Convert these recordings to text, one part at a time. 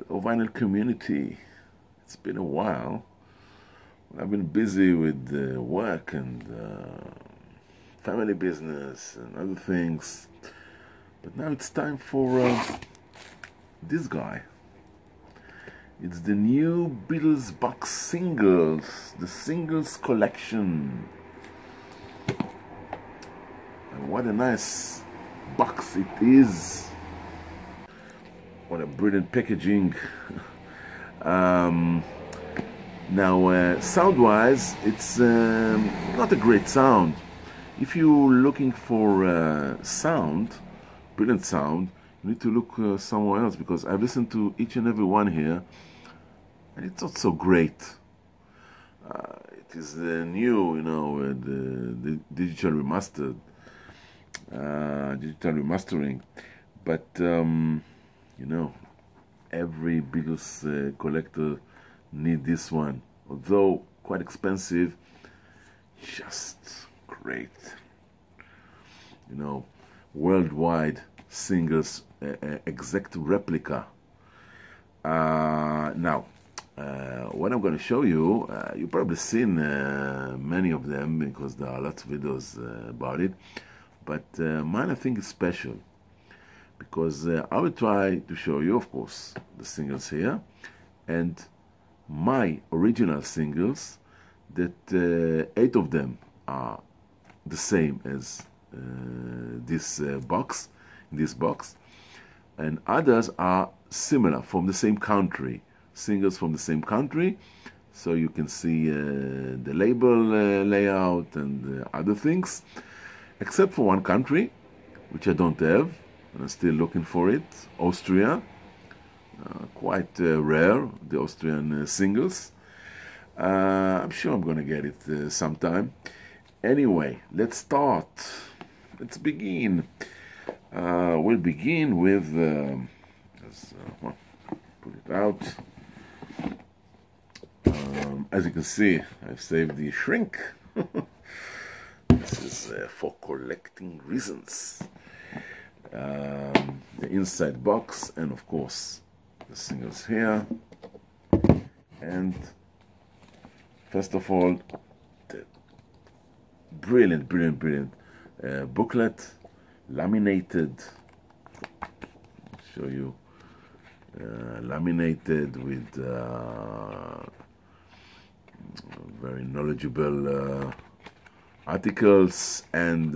Hello, vinyl community. It's been a while. I've been busy with work and family business and other things. But now it's time for this guy. It's the new Beatles box singles, the singles collection. And what a nice box it is. What a brilliant packaging. Now, sound-wise, it's not a great sound. If you're looking for sound, brilliant sound, you need to look somewhere else, because I've listened to each and every one here, and it's not so great. It is new, you know, the digital remastered, digital remastering, but you know, every Beatles collector need this one. Although quite expensive, just great. You know, worldwide singles, exact replica. Now, what I'm going to show you, you've probably seen many of them because there are lots of videos about it. But mine, I think, is special, because I will try to show you, of course, the singles here and my original singles, that 8 of them are the same as this box, and others are similar, from the same country, singles from the same country, so you can see the label layout and other things, except for one country which I don't have. I'm still looking for it, Austria. Quite rare, the Austrian singles. I'm sure I'm going to get it sometime. Anyway, let's start. Let's begin. We'll begin with, well, put it out. As you can see, I've saved the shrink. This is for collecting reasons. The inside box, and of course the singles here, and first of all the brilliant booklet, laminated. Show you, laminated with very knowledgeable articles and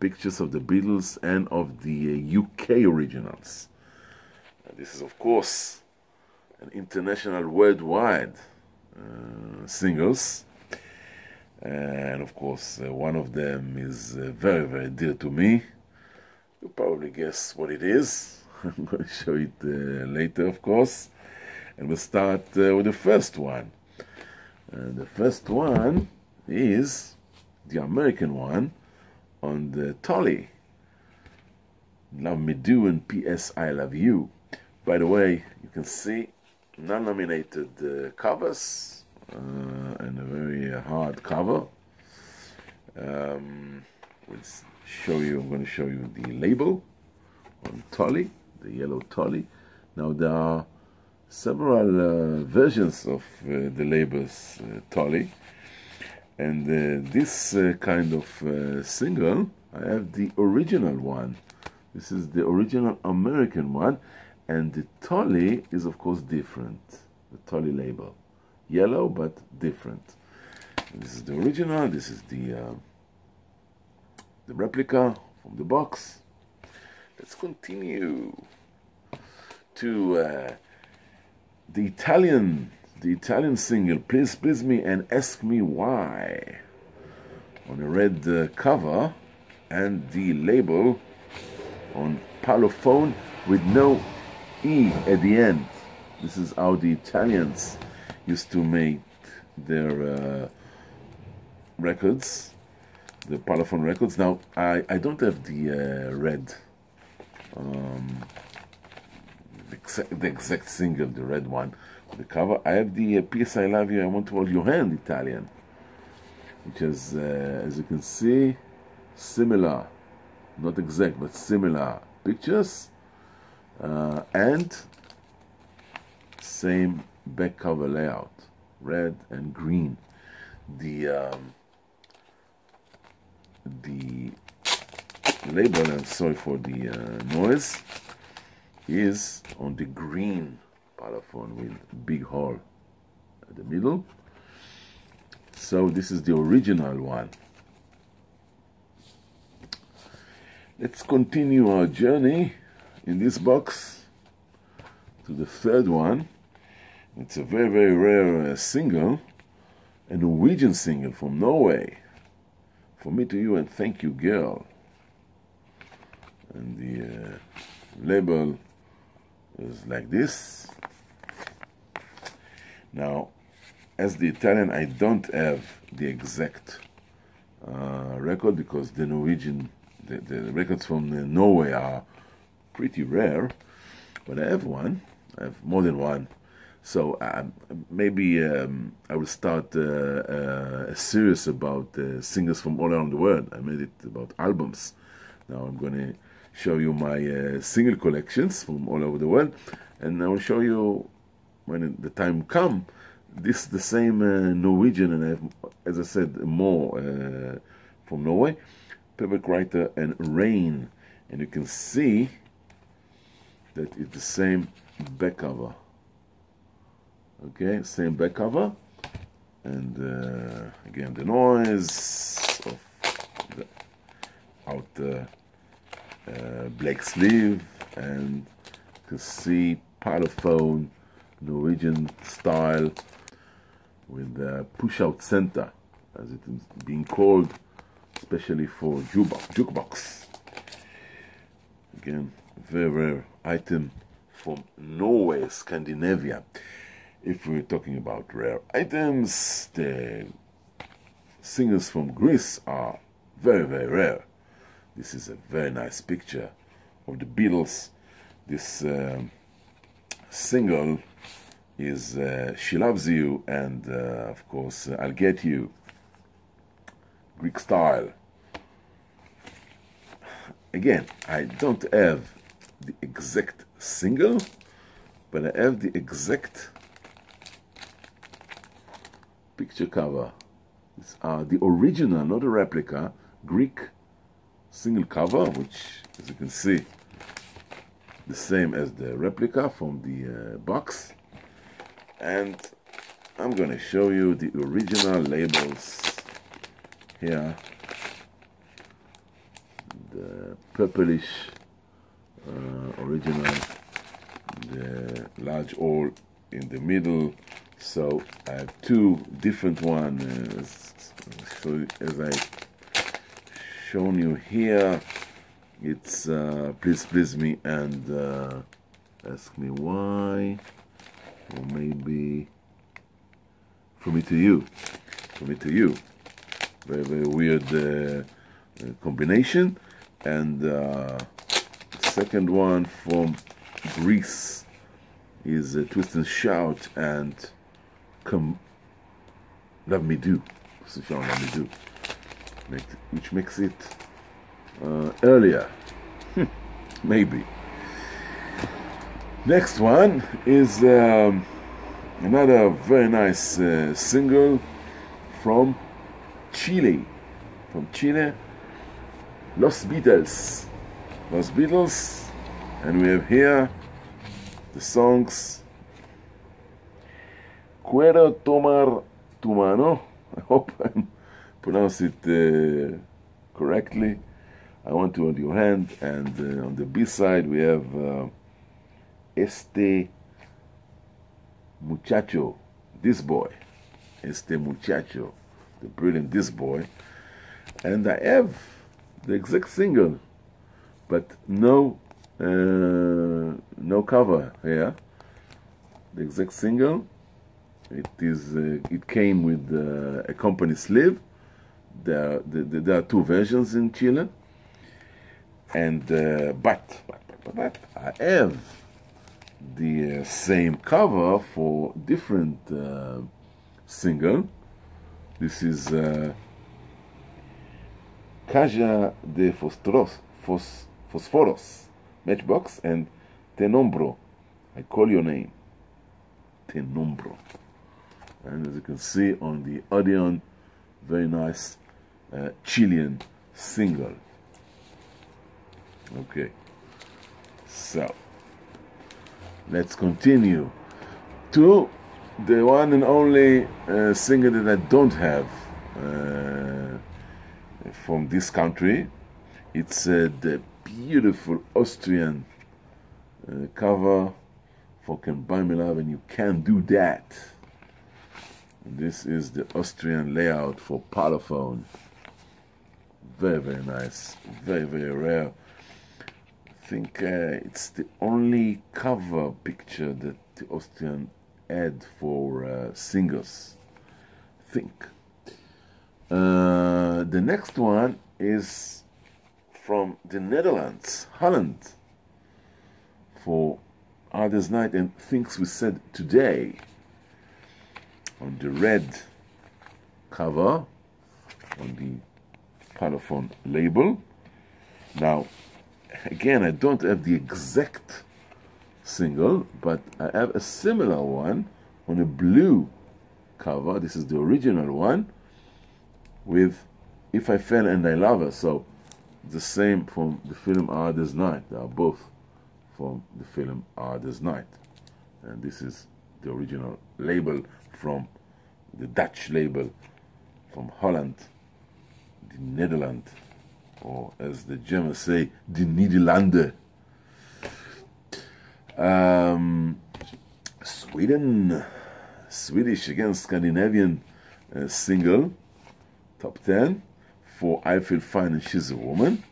pictures of the Beatles and of the UK originals. This is, of course, an international, worldwide singles, and of course one of them is very dear to me. You'll probably guess what it is. I'm going to show it later, of course, and we'll start with the first one. The first one is the American one on the Tolly. Love Me Do and P.S. I Love You. By the way, you can see non-laminated covers and a very hard cover. We'll show you. I'm going to show you the label on Tolly, the yellow Tolly. Now there are several versions of the labels Tolly. And this kind of single, I have the original one. This is the original American one, and the Tolly is, of course, different. The Tolly label, yellow but different. And this is the original. This is the replica from the box. Let's continue to the Italian single, Please Please Me and Ask Me Why, on a red cover, and the label on parlophone with no E at the end. This is how the Italians used to make their records, the parlophone records. Now, I don't have the red, the exact single, the red one, the cover. I have the P.S. I Love You, I Want to Hold Your Hand Italian, which is, as you can see, similar, not exact, but similar pictures, and same back cover layout, red and green. The label, and sorry for the noise, is on the green parlophone with big hole at the middle. So this is the original one. Let's continue our journey in this box to the third one. It's a very, very rare single, a Norwegian single from Norway. For Me to You and Thank You Girl. And the label is like this. Now, as the Italian, I don't have the exact record, because the Norwegian, the records from Norway are pretty rare, but I have one. I have more than one. So maybe I will start a series about singers from all around the world. I made it about albums. Now I'm going to show you my single collections from all over the world, and I will show you, when the time comes, this the same Norwegian, and I have, as I said, more from Norway, Perfect Writer and Rain, and you can see that it's the same back cover. Okay, same back cover, and again the noise of the outer black sleeve, and you can see parlophone, Norwegian style, with a push-out center, as it is being called, especially for jukebox. Again, very rare item from Norway, Scandinavia. If we're talking about rare items, the singers from Greece are very, very rare. This is a very nice picture of the Beatles. This single is She Loves You, and of course I'll Get You, Greek style. Again, I don't have the exact single, but I have the exact picture cover. These are the original, not a replica, Greek single cover, which, as you can see, the same as the replica from the box. And I'm going to show you the original labels here. The purplish original, the large hole in the middle. So I have two different ones. So as I've shown you here, it's Please Please Me and Ask Me Why, or maybe From Me to You. From Me to You. Very, very weird combination. And the second one from Greece is Twist and Shout and Come Love Me Do. Twist and Shout, Love Me Do. Which makes it earlier. Maybe. Next one is another very nice single from Chile. From Chile, Los Beatles. Los Beatles, and we have here the songs Quiero Tomar Tu Mano. I hope I pronounce it correctly. I Want to Hold Your Hand, and on the B side we have Este Muchacho, This Boy. Este Muchacho, the brilliant This Boy. And I have the exact single, but no cover here. The exact single. It came with a company sleeve. There are two versions in Chile, and but I have the same cover for different single. This is Caja de Fosforos, Matchbox, and Te Nombro, I Call Your Name. Te Nombro. And as you can see on the Odeon, very nice Chilean single. Okay, so let's continue to the one and only single that I don't have from this country. It's the beautiful Austrian cover for Can Buy Me Love and You Can't Do That. This is the Austrian layout for Parlophone. Very, very nice. Very, very rare. I think it's the only cover picture that the Austrian had for singles. I think. The next one is from the Netherlands, Holland, for Others Night and Things We Said Today. On the red cover, on the Parlophone label. Now, again, I don't have the exact single, but I have a similar one on a blue cover. This is the original one with If I Fell and I Love Her. So the same from the film Others Night. They are both from the film Others Night. And this is the original label from the Dutch label from Holland, the Netherlands, or as the Germans say, the Nederlanden. Sweden, Swedish, again, Scandinavian single, top 10 for I Feel Fine and She's a Woman.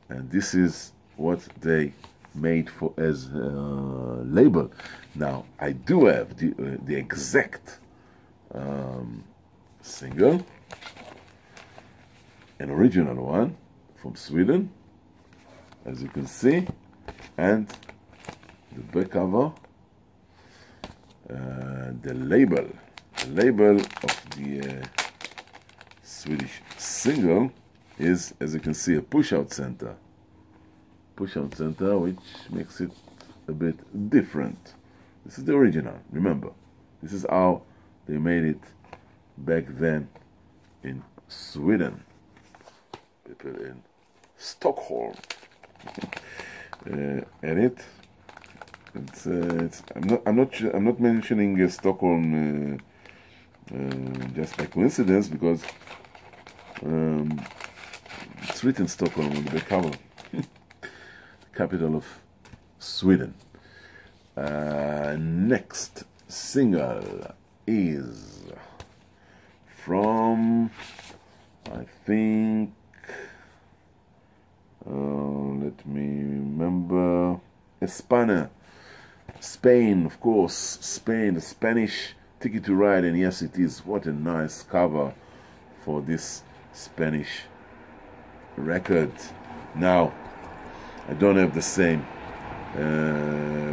And this is what they made for as label. Now, I do have the exact single, an original one from Sweden, as you can see, and the back cover, the label of the Swedish single is, as you can see, a push-out center, which makes it a bit different. This is the original, remember. This is how they made it back then in Sweden. People in Stockholm. And I'm not mentioning Stockholm just by coincidence, because it's written Stockholm on the back cover. Capital of Sweden. Next single is from, I think, let me remember, España, Spain, of course, Spain, the Spanish Ticket to Ride, and yes, it is. What a nice cover for this Spanish record. Now, I don't have the same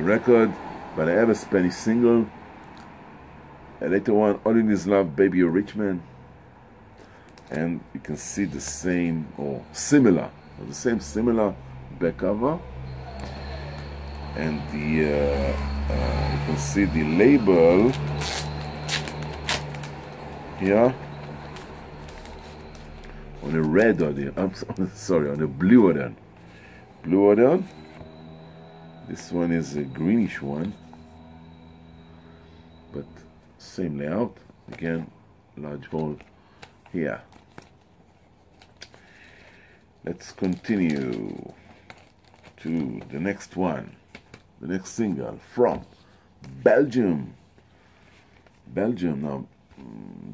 record, but I have a Spanish single. A later one, All In His Love, Baby You're Rich Man. And you can see the same or similar, similar back cover. And the you can see the label here on a red Odeon. I'm sorry, on a blue Odeon. Blue Odeon. This one is a greenish one, but same layout. Again, large hole here. Let's continue to the next one, the next single from Belgium. Belgium. Now,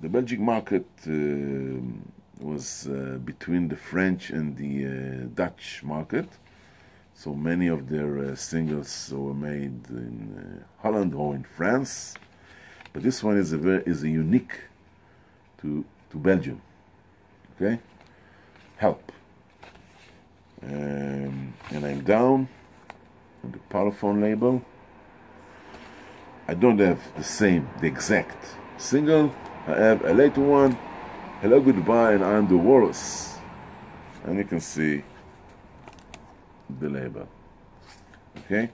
the Belgian market was between the French and the Dutch market. So many of their singles were made in Holland or in France, but this one is a unique to Belgium. Okay, Help, and I'm down on the Parlophone label. I don't have the exact single. I have a later one, Hello Goodbye and I'm the Walrus, and you can see the label. Okay,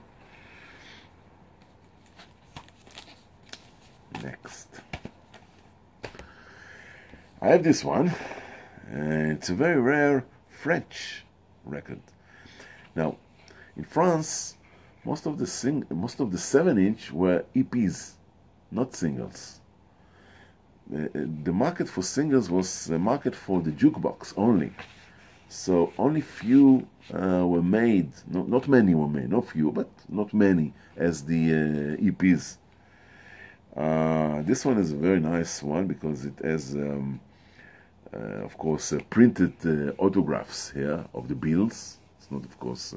I have this one. It's a very rare French record. Now, in France, most of the 7-inch were EPs, not singles. The market for singles was a market for the jukebox only. So only few were made, not many were made, not few, but not many as the EPs. This one is a very nice one because it has, of course, printed autographs here of the Beatles. It's not, of course,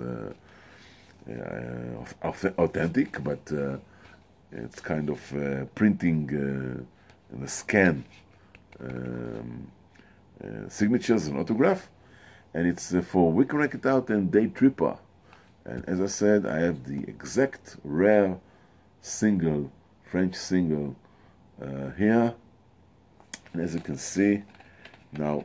authentic, but it's kind of printing and a scan signatures and autograph. And it's for We Can Wreck It Out and Day Tripper. And as I said, I have the exact rare single, French single here. And as you can see, now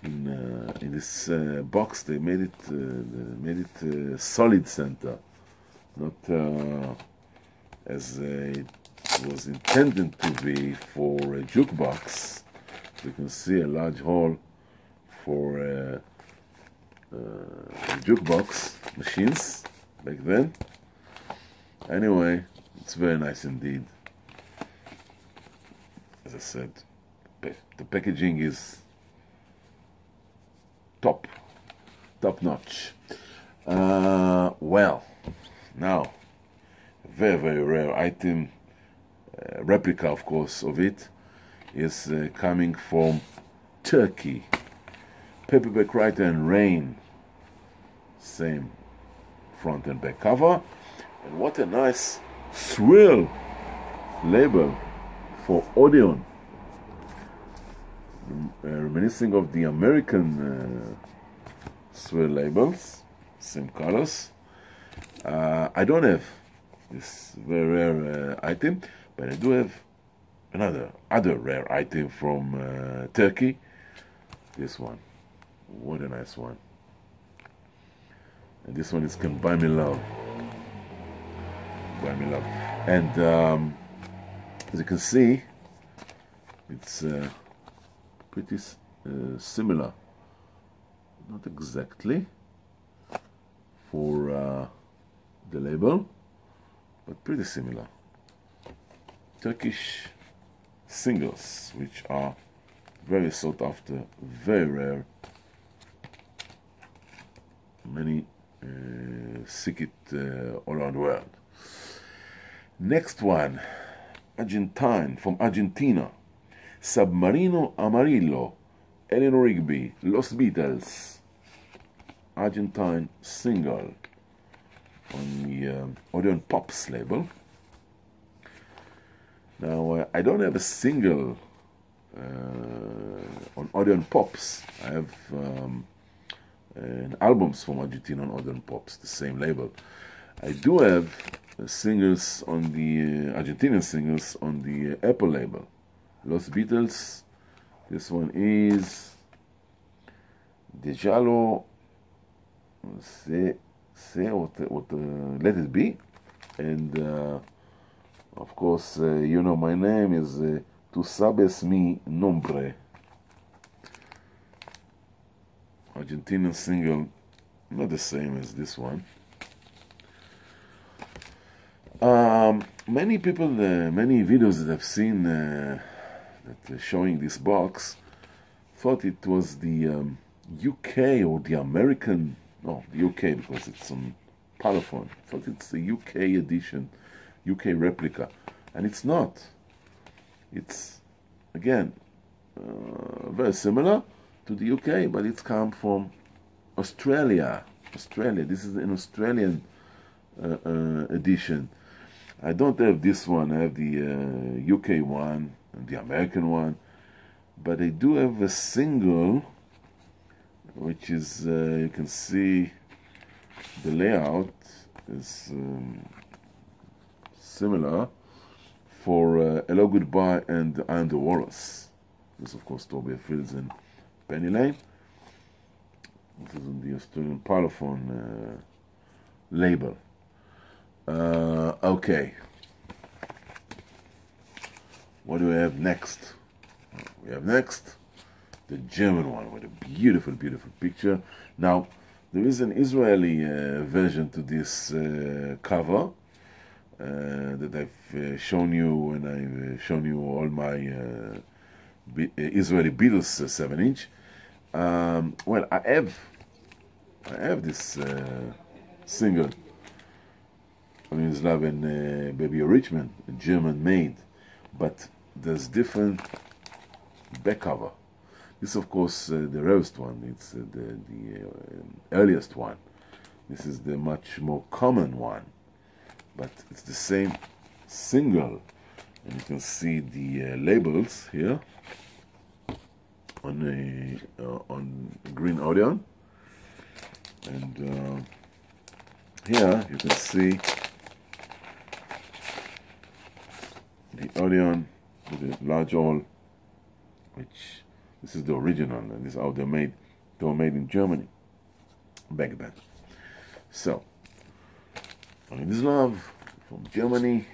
in this box they made it solid center, not as it was intended to be for a jukebox. You can see a large hole for jukebox machines back then. Anyway, it's very nice indeed. As I said, the packaging is top notch. Well, now a very rare item, replica of course of it, is coming from Turkey. Paperback Writer and Rain, same front and back cover, and what a nice thrill label for Odeon, reminiscing of the American thrill labels, same colors. I don't have this very rare item, but I do have other rare item from Turkey. This one. What a nice one. And this one is Can Buy Me Love. Buy Me Love. And as you can see, it's pretty similar. Not exactly for the label, but pretty similar. Turkish singles, which are very sought after, very rare. Many seek it all around the world. Next one, Argentine, from Argentina. Submarino Amarillo, Eleanor Rigby, Los Beatles. Argentine single on the Odeon Pops label. Now, I don't have a single on Odeon Pops. I have albums from Argentina on Odeon Pops, the same label. I do have singles on the Argentinian singles on the Apple label. Los Beatles. This one is Dejalo Let It Be, and of course, you know my name is Tu Sabes Mi Nombre. Argentinian single, not the same as this one. Many people, many videos that I've seen that showing this box thought it was the UK or the American, no, the UK because it's on Parlophone. Thought it's the UK edition, UK replica, and it's not. It's again very similar to the UK, but it's come from Australia. This is an Australian edition. I don't have this one. I have the UK one and the American one, but I do have a single, which is you can see the layout is similar for Hello Goodbye and I Am the Walrus. This, of course, Torbjörn Fields and Penny Lane. This is on the Australian Parlophone label. Okay. What do we have next? We have next the German one with a beautiful, beautiful picture. Now, there is an Israeli version to this cover that I've shown you when I've shown you all my Israeli Beatles 7-inch. Well, I have this single, I mean, it's Love and Baby Richmond, German made, but there's different back cover. This, of course, the rarest one. It's the earliest one. This is the much more common one, but it's the same single, and you can see the labels here on green Odeon, and here you can see the Odeon with a large hole, which this is the original, and this is how they're made. They were made in Germany back then. So, All Is Love from Germany.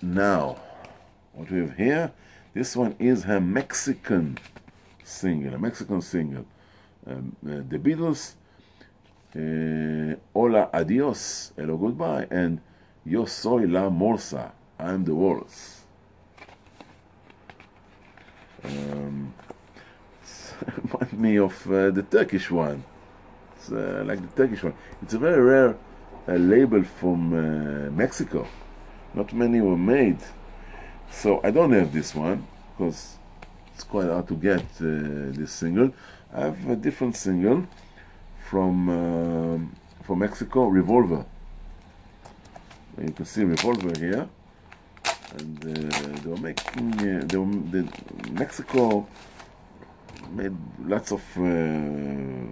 Now, what we have here, this one is her Mexican single, the Beatles, Hola Adios, Hello Goodbye, and Yo Soy La Morsa, I'm the Walrus. Reminds me of the Turkish one. It's like the Turkish one. It's a very rare label from Mexico. Not many were made, so I don't have this one because it's quite hard to get this single. I have a different single from Mexico, Revolver. You can see Revolver here, and they were making. Mexico made lots of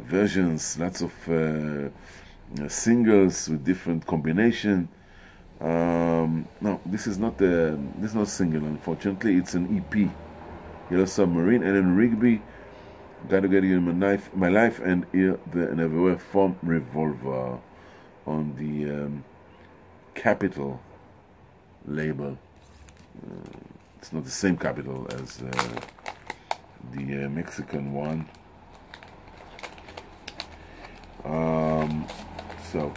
versions, lots of singles with different combination. No, this is not a single, unfortunately. It's an EP. Yellow Submarine, Ellen Rigby, Gotta Get You in My Life, and Here, There, and Everywhere from Revolver on the Capitol label. It's not the same Capitol as the Mexican one. So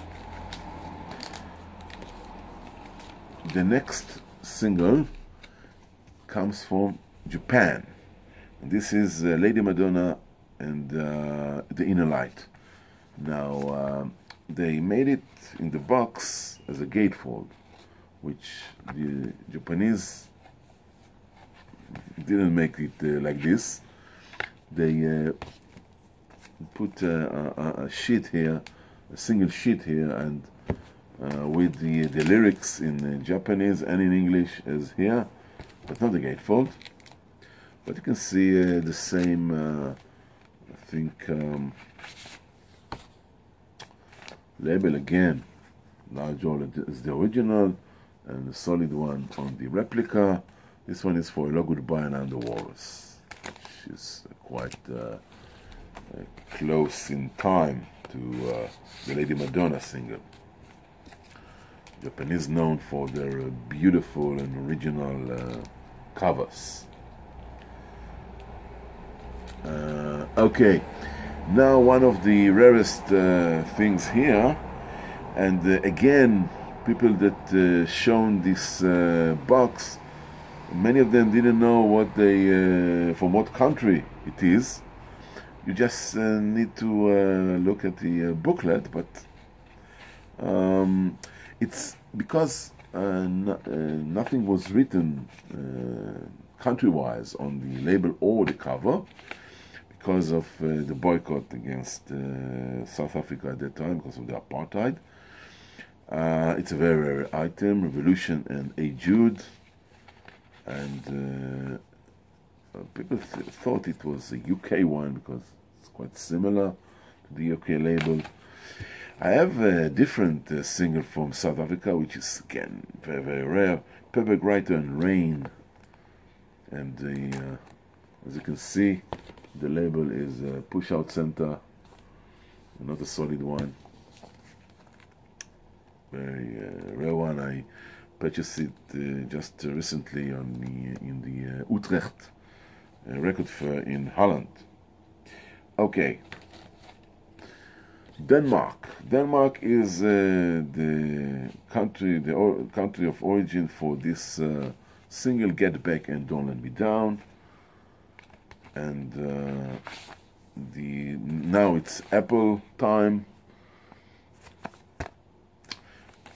the next single comes from Japan, and this is Lady Madonna and The Inner Light. Now they made it in the box as a gatefold, which the Japanese didn't make it like this. They put a sheet here, a single sheet here, and with the lyrics in Japanese and in English as here, but not the gatefold. But you can see the same, I think, label again. Large hole is the original, and the solid one on the replica. This one is for Hello Goodbye and I'm the Walrus, which is quite close in time to the Lady Madonna single. Japanese known for their beautiful and original covers. Okay, now one of the rarest things here, and again, people that shown this box, many of them didn't know what they from what country it is. You just need to look at the booklet, but it's because nothing was written country-wise on the label or the cover because of the boycott against South Africa at that time because of the apartheid. It's a very rare item, Revolution and A Jude, and people thought it was a UK one because it's quite similar to the UK label. I have a different single from South Africa, which is again very, very rare, Perfect Writer and Rain, and the as you can see, the label is Push Out Center, not a solid one. Very rare one. I purchased it just recently in the Utrecht record fair in Holland. Okay. Denmark. Denmark is the country of origin for this single Get Back and Don't Let Me Down. And now it's Apple time.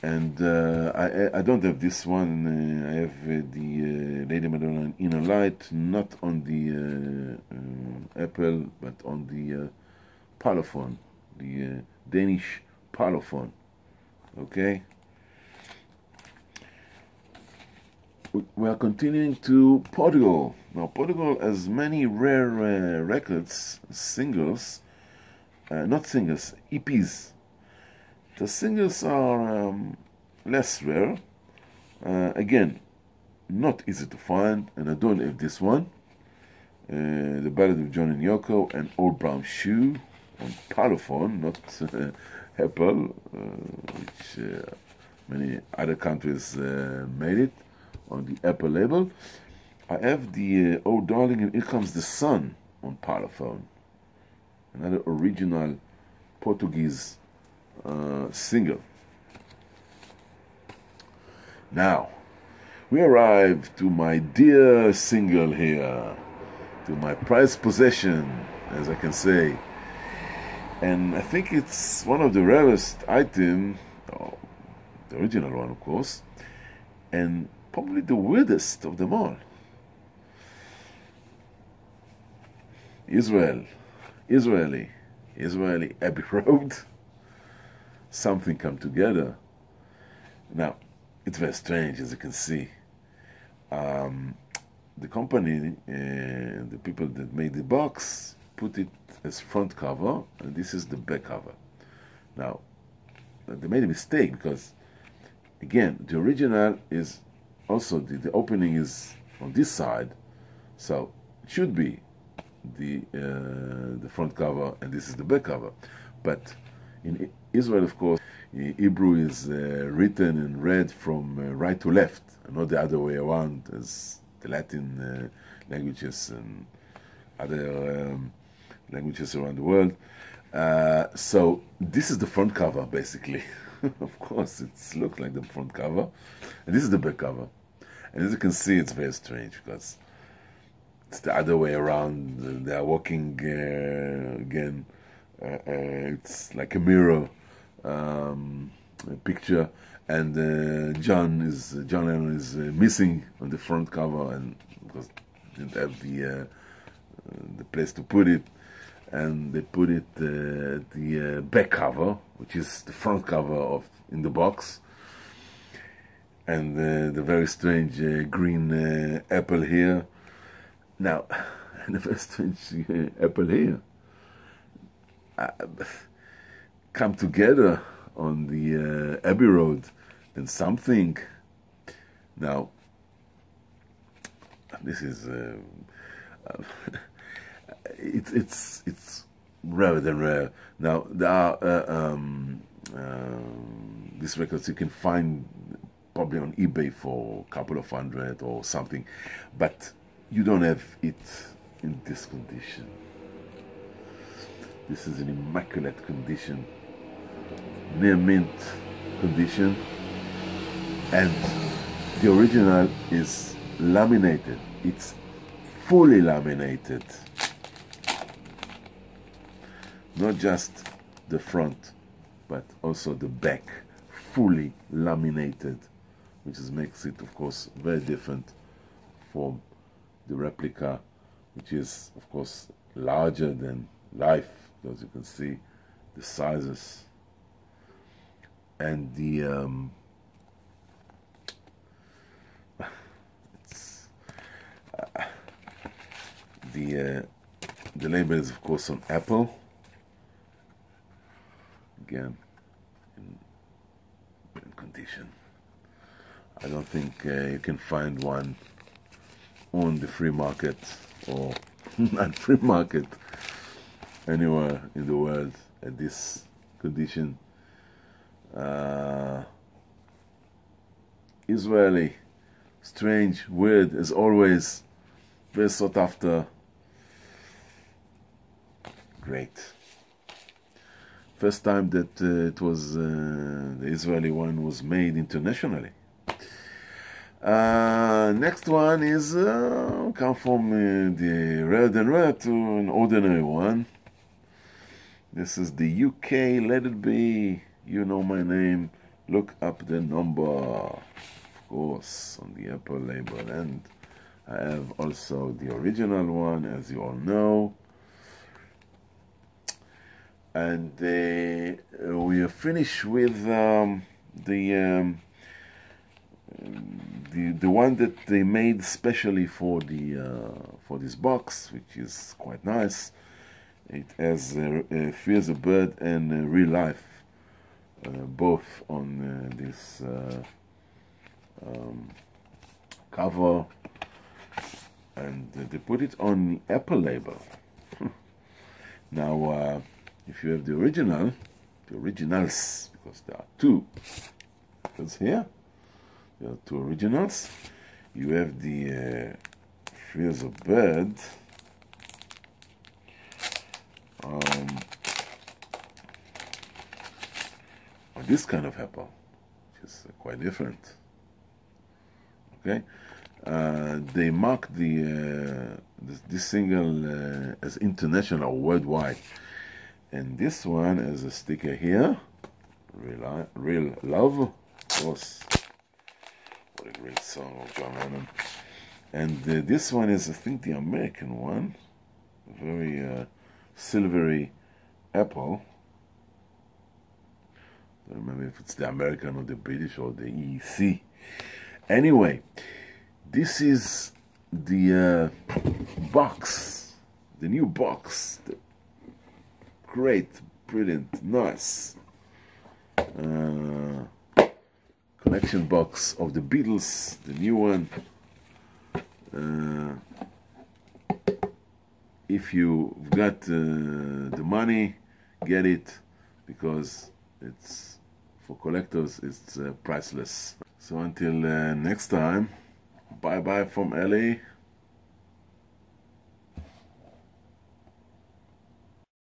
And I don't have this one. I have the Lady Madonna Inner Light, not on the Apple, but on the Parlophone, the Danish Parlophone. Okay. We are continuing to Portugal. Now, Portugal has many rare records, singles, not singles, EPs. The singles are less rare. Again, not easy to find, and I don't have this one. The Ballad of John and Yoko and Old Brown Shoe on Parlophone, not Apple, which many other countries made it on the Apple label. I have the Oh Darling and Here Comes the Sun on Parlophone, another original Portuguese single. Now, we arrive to my dear single here, to my prized possession, as I can say. And I think it's one of the rarest items, the original one, of course, and probably the weirdest of them all. Israeli Abbey Road. Something come together. Now, it's very strange, as you can see. The company, the people that made the box, put it as front cover, and this is the back cover. Now, they made a mistake because, again, the original is also, the opening is on this side, so it should be the front cover, and this is the back cover. But in Israel, of course, Hebrew is written and read from right to left, and not the other way around as the Latin languages and other languages around the world. So this is the front cover, basically. Of course, it looks like the front cover, and this is the back cover. And as you can see, it's very strange because it's the other way around. They are walking again. It's like a mirror picture, and John Lennon is missing on the front cover, and because they didn't have the place to put it, and they put it the back cover, which is the front cover in the box, and the very strange green apple here. Now, the very strange apple here come together on the Abbey Road and something. Now, this is it's rarer than rare. Now there are these records you can find probably on eBay for a couple of $100 or something, but you don't have it in this condition. This is an immaculate condition, near mint condition, and the original is laminated. It's fully laminated, not just the front but also the back, fully laminated, which makes it, of course, very different from the replica, which is, of course, larger than life, because you can see the sizes and the the label is, of course, on Apple. Again, in condition. I don't think you can find one on the free market or not free market anywhere in the world at this condition. Israeli, strange, weird as always, very sought after. Great. First time that it was the Israeli one was made internationally. Next one is come from the red and red to an ordinary one. This is the UK. Let it be. You know my name. Look up the number, of course, on the Apple label, and I have also the original one, as you all know. And we are finished with the one that they made specially for for this box, which is quite nice. It has Free as a Bird and Real Life, both on this cover, and they put it on the Apple label. Now, if you have the originals, because there are two, because here there are two originals. You have the Free as a Bird, or this kind of apple, which is quite different. Okay, they mark this single as international, worldwide. And this one has a sticker here, Real Love, of course. What a great song of John Lennon. And this one is, I think, the American one, a very silvery apple. I don't remember if it's the American or the British or the EEC. Anyway, this is the box, the new box. Great, brilliant, nice collection box of the Beatles, the new one. If you've got the money, get it, because it's for collectors. It's priceless. So until next time, bye bye from LA.